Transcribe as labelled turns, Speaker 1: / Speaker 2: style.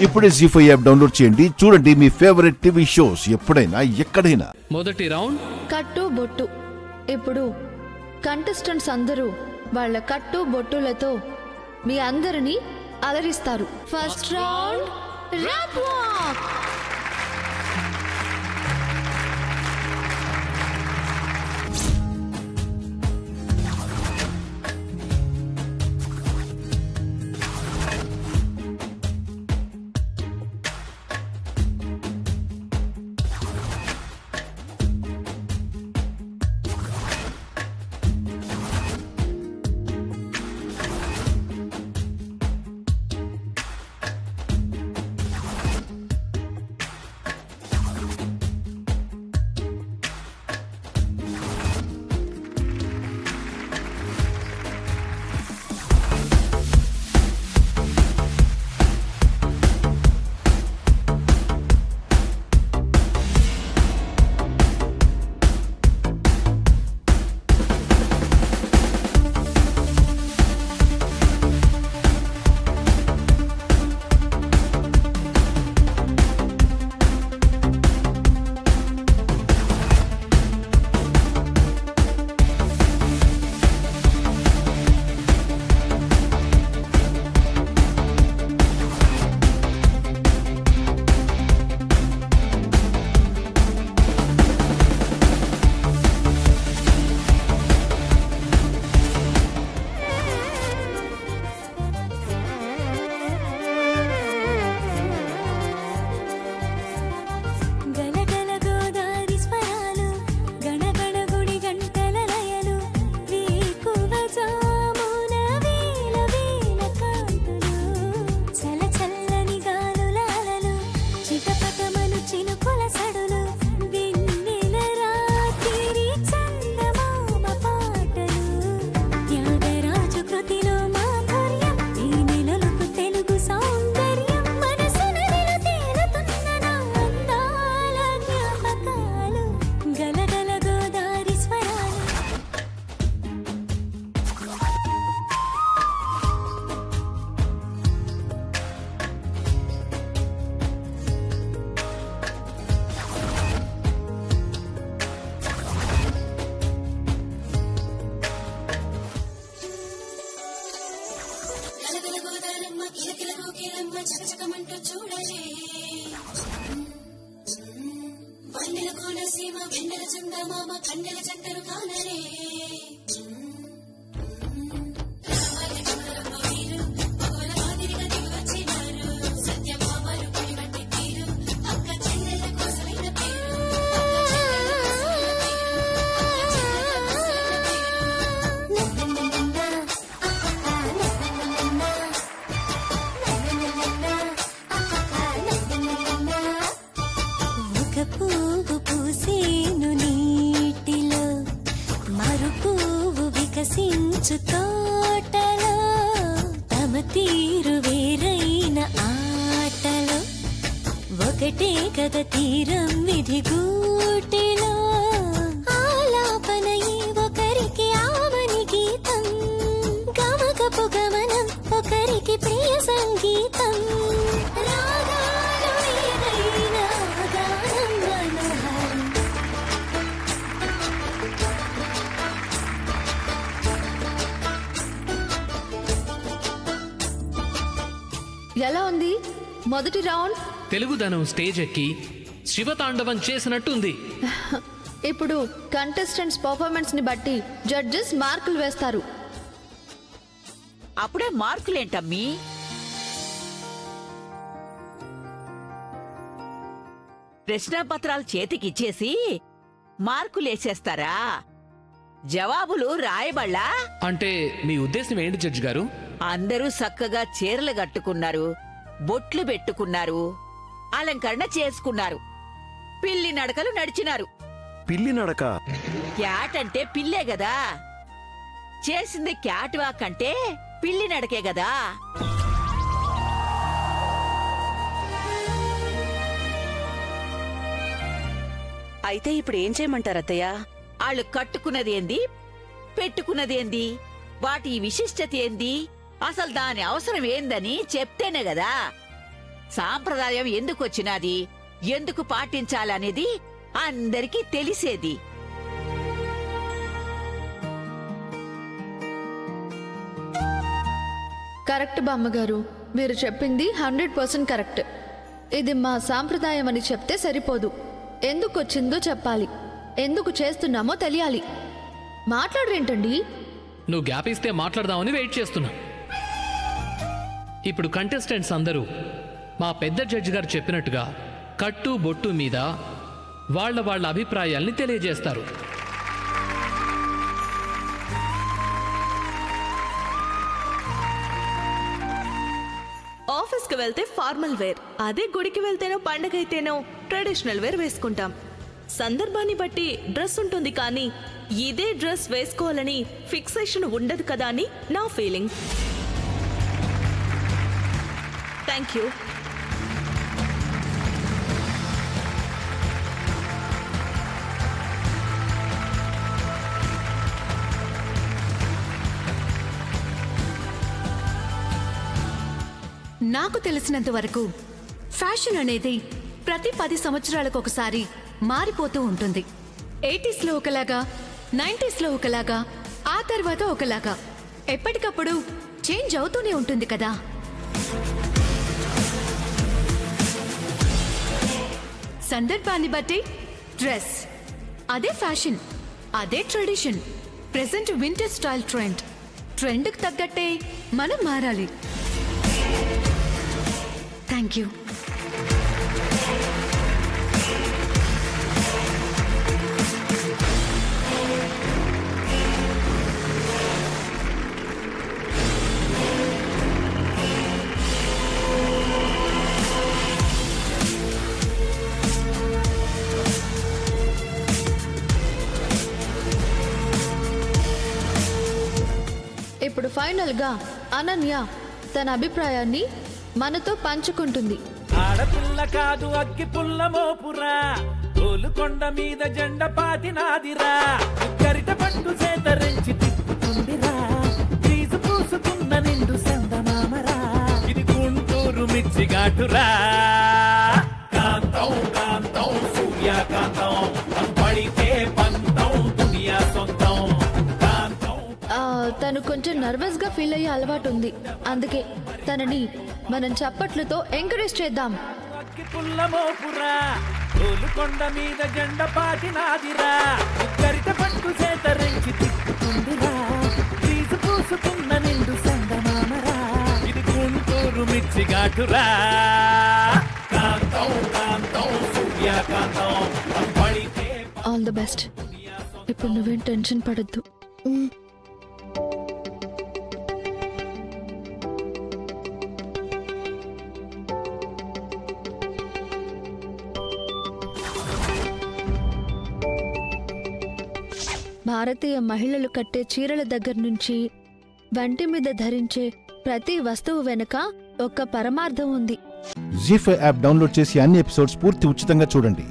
Speaker 1: ఇప్పుడే జీ5 app download చేయండి. చూడండి మీ ఫేవరెట్ టీవీ షోస్ ఎప్పుడైనా ఎక్కడైనా.
Speaker 2: మొదటి రౌండ్
Speaker 3: కట్టు బొట్టు. ఇప్పుడు కంటెస్టెంట్స్ అందరూ వాళ్ళ కట్టు బొట్టులతో మీ అందరినీ అలరిస్తారు. First round ramp walk. తోటలో తమ తీరు వేరైన ఆటలో ఒకటే కథ తీరం విధి గూటిలో ఆలాపన ఒకరికి ఆవని గీతం గమకపు గమనం ఒకరికి ప్రియ సంగీతం రాగాలు వేరైన గానం మనోహరం. ఎలా ఉంది మొదటి రౌండ్?
Speaker 2: తెలుగుదనం స్టేజ్ ఎక్కి శివతాండవం చేసినట్టుంది.
Speaker 3: ఇప్పుడు కంటెస్టెంట్స్ పర్ఫార్మెన్స్ ని బట్టి జడ్జెస్ మార్కులు వేస్తారు.
Speaker 4: అప్పుడే మార్కులేంటమ్మీ? ప్రశ్నపత్రాలు చేతికిచ్చేసి మార్కులేసేస్తారా? జవాబులు రాయబళ్ళా?
Speaker 2: అంటే మీ ఉద్దేశం ఏంటి జడ్జి గారు?
Speaker 4: అందరూ చక్కగా చీరలు కట్టుకున్నారు, బొట్లు పెట్టుకున్నారు, అలంకరణ చేసుకున్నారు, పిల్లి నడకలు నడిచినారు.
Speaker 5: పిల్లి నడక?
Speaker 4: క్యాట్ అంటే పిల్లే గదా, చేసింది క్యాట్ వాక్ అంటే పిల్లి నడకే గదా.
Speaker 6: అయితే ఇప్పుడు ఏం చేయమంటారు అత్తయ్య?
Speaker 4: వాళ్ళు కట్టుకున్నదేంది, పెట్టుకున్నదేంది, వాటి విశిష్టత ఏంది, అసలు దాని అవసరం ఏందని చెప్తేనే గదా సాంప్రదాయం ఎందుకు వచ్చినది, ఎందుకు పాటించాలనేది అందరికీ తెలిసేది.
Speaker 3: కరెక్ట్ బామ్మగారు, మీరు చెప్పింది 100% కరెక్ట్. ఇది మా సాంప్రదాయం అని చెప్తే సరిపోదు. ఎందుకు వచ్చిందో చెప్పాలి, ఎందుకు చేస్తున్నామో తెలియాలి. మాట్లాడరేంటండి?
Speaker 2: నువ్వు గ్యాప్ ఇస్తే మాట్లాడదామని వెయిట్ చేస్తున్నా. ఇప్పుడు కంటెస్టెంట్స్ అందరూ మా పెద్ద జడ్జి గారు చెప్పినట్టుగా కట్టు బొట్టు మీద వాళ్ళ అభిప్రాయాల్ని తెలియజేస్తారు.
Speaker 5: ఆఫీస్కి వెళ్తే ఫార్మల్ వేర్, అదే గుడికి వెళ్తేనో పండగైతేనో ట్రెడిషనల్ వేర్ వేసుకుంటాం. సందర్భాన్ని బట్టి డ్రెస్ ఉంటుంది, కానీ ఇదే డ్రెస్ వేసుకోవాలని ఫిక్సేషన్ ఉండదు కదా అని నా ఫీలింగ్. Thank you.
Speaker 7: నాకు తెలిసినంత వరకు ఫ్యాషన్ అనేది ప్రతి 10 సంవత్సరాలకు ఒకసారి మారిపోతూ ఉంటుంది. 80sలో ఒకలాగా, 90sలో ఒకలాగా, ఆ తర్వాత ఒకలాగా ఎప్పటికప్పుడు చేంజ్ అవుతూనే ఉంటుంది కదా. సందర్భాన్ని బట్టి డ్రెస్, అదే ఫ్యాషన్, అదే ట్రెడిషన్. ప్రెసెంట్ వింటర్ స్టైల్ ట్రెండ్కి తగ్గట్టే మనం మారాలి. Thank you.
Speaker 3: ఇప్పుడు ఫైనల్గా అనన్య తన అభిప్రాయాన్ని మనతో పంచుకుంటుంది.
Speaker 8: ఆడపిల్ల కాదు అగ్గి పుల్ల మోపురా, గోలుకొండ మీద జెండ పాతినాదిరా, గరిట పట్టు సేతరించి తిప్పుతుందిరా, క్రీజు పూసుకున్న నిండు సందమామరా, ఇది గుంటూరు మిర్చి ఘాటురా. కాంతం కాంతం సూర్యకాంతం, పడితే పంతం దునియా సొంతం.
Speaker 3: తను కొంచెం నర్వస్ గా ఫీల్ అయ్యే అలవాటు ఉంది, అందుకే తనని మనం చప్పట్లతో ఎంకరేజ్ చేద్దాం.
Speaker 8: కొండ మీద జెండ పాతినాదిరా, గరిట పట్టు సేతరించి తిప్పుతుందిరా, క్రీజు పూసుకున్న నిండు సందమామరా, ఇది గుంటూరు మిర్చి ఘాటురా. కాంతం కాంతం సూర్యకాంతం, పడితే
Speaker 3: ఆల్ ది బెస్ట్. ఇప్పుడు నువ్వేం టెన్షన్ పడద్దు. భారతీయ మహిళలు కట్టే చీరల దగ్గర నుంచి వంటి మీద ధరించే ప్రతి వస్తువు వెనుక ఒక పరమార్థం ఉంది.
Speaker 1: జీ5 యాప్ డౌన్లోడ్ చేసి అన్ని ఎపిసోడ్స్ పూర్తి ఉచితంగా చూడండి.